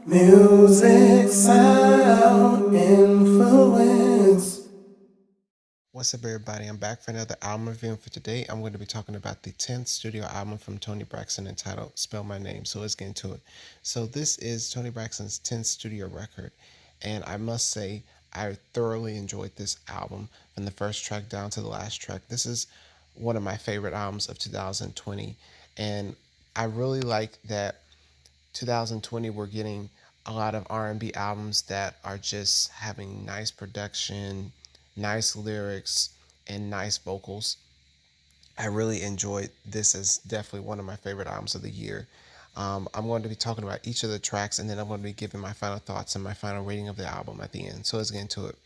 Music sound influence. What's up, everybody? I'm back for another album review, and for today, I'm going to be talking about the 10th studio album from Toni Braxton entitled Spell My Name. So let's get into it. So this is Toni Braxton's 10th studio record, and I must say, I thoroughly enjoyed this album from the first track down to the last track. This is one of my favorite albums of 2020, and I really like that 2020 we're getting a lot of R&B albums that are just having nice production, nice lyrics, and nice vocals. I really enjoyed this as definitely one of my favorite albums of the year. I'm going to be talking about each of the tracks, and then I'm going to be giving my final thoughts and my final rating of the album at the end. So let's get into it.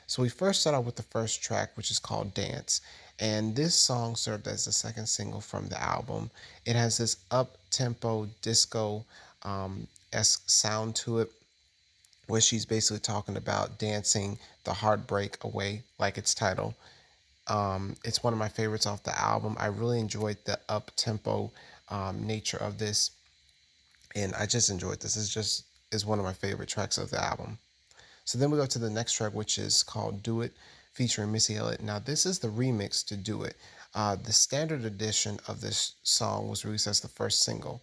So we first start out with the first track, which is called Dance. And this song served as the second single from the album. It has this up-tempo disco esque sound to it, where she's basically talking about dancing the heartbreak away, like its title. It's one of my favorites off the album. I really enjoyed the up tempo nature of this, and I just enjoyed this. It's just is one of my favorite tracks of the album. So then we go to the next track, which is called "Do It," featuring Missy Elliott. Now this is the remix to "Do It." The standard edition of this song was released as the first single,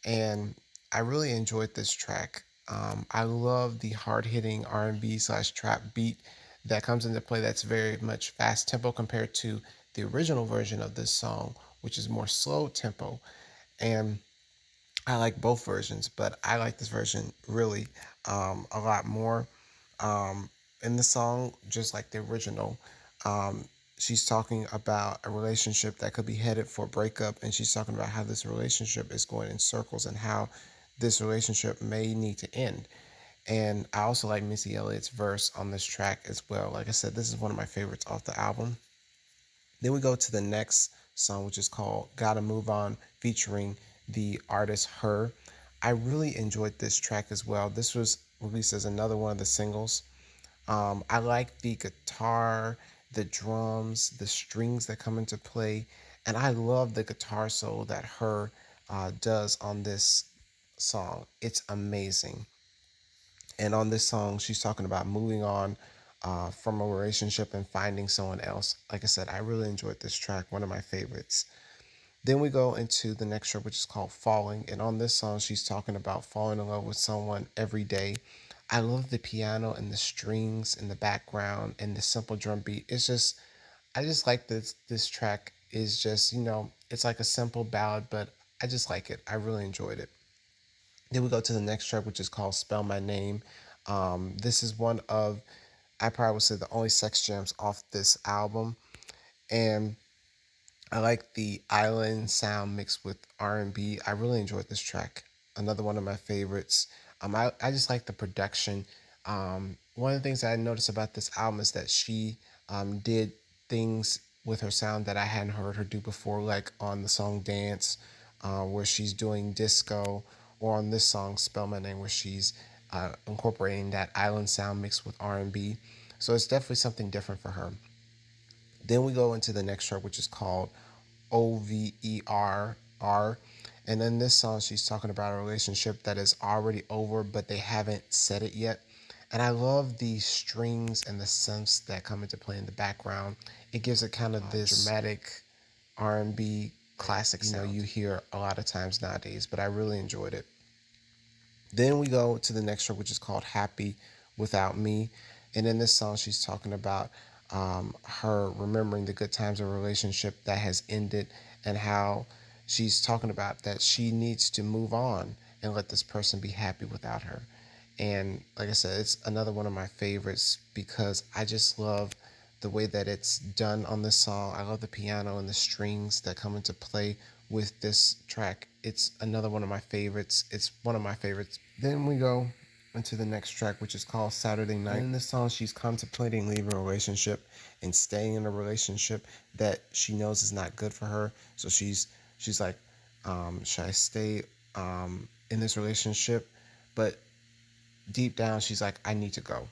and I really enjoyed this track. I love the hard-hitting R&B slash trap beat that comes into play. That's very much fast tempo compared to the original version of this song, which is more slow tempo. And I like both versions, but I like this version really a lot more. In the song, just like the original, um, she's talking about a relationship that could be headed for breakup, and she's talking about how this relationship is going in circles and how this relationship may need to end. And I also like Missy Elliott's verse on this track as well. Like I said, this is one of my favorites off the album. Then we go to the next song, which is called Gotta Move On, featuring the artist Her. I really enjoyed this track as well. This was released as another one of the singles. I like the guitar, the drums, the strings that come into play, and I love the guitar solo that Her does on this song. It's amazing. And on this song, she's talking about moving on from a relationship and finding someone else. Like I said, I really enjoyed this track, one of my favorites. Then we go into the next track, which is called Falling. And on this song, she's talking about falling in love with someone every day. I love the piano and the strings in the background and the simple drum beat. I just like this track is just, it's like a simple ballad, but I just like it. I really enjoyed it. Then we go to the next track, which is called Spell My Name. This is one of, I probably would say, the only sex jams off this album. And I like the island sound mixed with R&B. I really enjoyed this track. Another one of my favorites. I just like the production. One of the things that I noticed about this album is that she did things with her sound that I hadn't heard her do before, like on the song Dance, where she's doing disco, or on this song Spell My Name, where she's incorporating that island sound mixed with R&B. So it's definitely something different for her. Then we go into the next track, which is called Overr. And then this song, she's talking about a relationship that is already over, but they haven't said it yet. And I love the strings and the synths that come into play in the background. It gives it kind of this dramatic R&B classic sound you hear a lot of times nowadays, but I really enjoyed it. Then we go to the next track, which is called Happy Without Me. And in this song, she's talking about her remembering the good times of a relationship that has ended, and how she's talking about that she needs to move on and let this person be happy without her. And like I said, it's another one of my favorites because I just love the way that it's done on this song. I love the piano and the strings that come into play with this track. It's another one of my favorites. It's one of my favorites. Then we go into the next track, which is called Saturday Night. And in this song, she's contemplating leaving a relationship and staying in a relationship that she knows is not good for her. So she's like, should I stay in this relationship? But deep down, she's like, I need to go.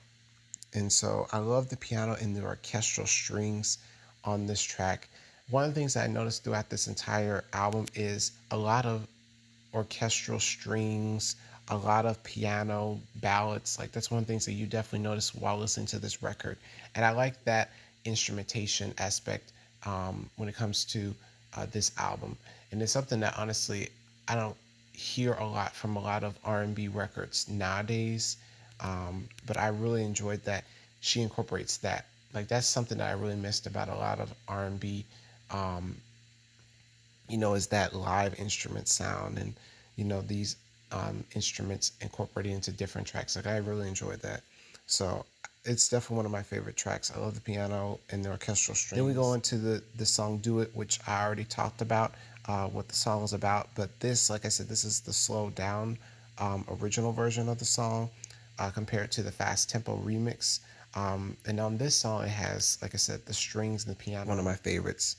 And so I love the piano and the orchestral strings on this track. One of the things that I noticed throughout this entire album is a lot of orchestral strings, a lot of piano ballads. Like that's one of the things that you definitely notice while listening to this record. And I like that instrumentation aspect when it comes to this album. And it's something that honestly I don't hear a lot from a lot of R&B records nowadays. But I really enjoyed that she incorporates that. Like that's something that I really missed about a lot of R&B. Um, is that live instrument sound and these instruments incorporated into different tracks. Like I really enjoyed that. So it's definitely one of my favorite tracks. I love the piano and the orchestral strings. Then we go into the song "Do It," which I already talked about what the song is about. But this, like I said, this is the slowed down original version of the song compared to the fast tempo remix. And on this song, it has, like I said, the strings and the piano. One of my favorites.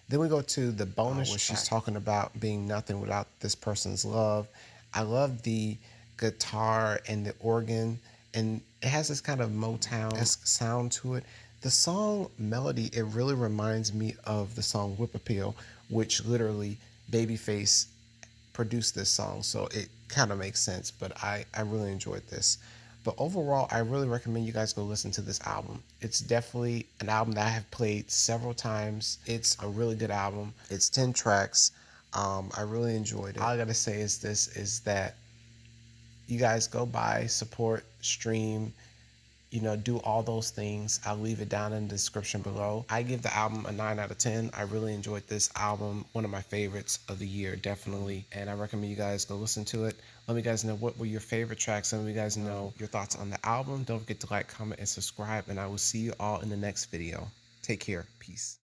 Then we go to the bonus where she's talking about being nothing without this person's love. I love the guitar and the organ, and it has this kind of Motown-esque sound to it. The song melody, it really reminds me of the song Whip Appeal, which literally Babyface produced this song, so it kind of makes sense, but I really enjoyed this. But overall, I really recommend you guys go listen to this album. It's definitely an album that I have played several times. It's a really good album. It's 10 tracks. I really enjoyed it. All I gotta say is that you guys go buy, support, stream, do all those things. I'll leave it down in the description below. I give the album a 9 out of 10. I really enjoyed this album. One of my favorites of the year, definitely. And I recommend you guys go listen to it. Let me guys know what were your favorite tracks. Let me guys know your thoughts on the album. Don't forget to like, comment, and subscribe. And I will see you all in the next video. Take care. Peace.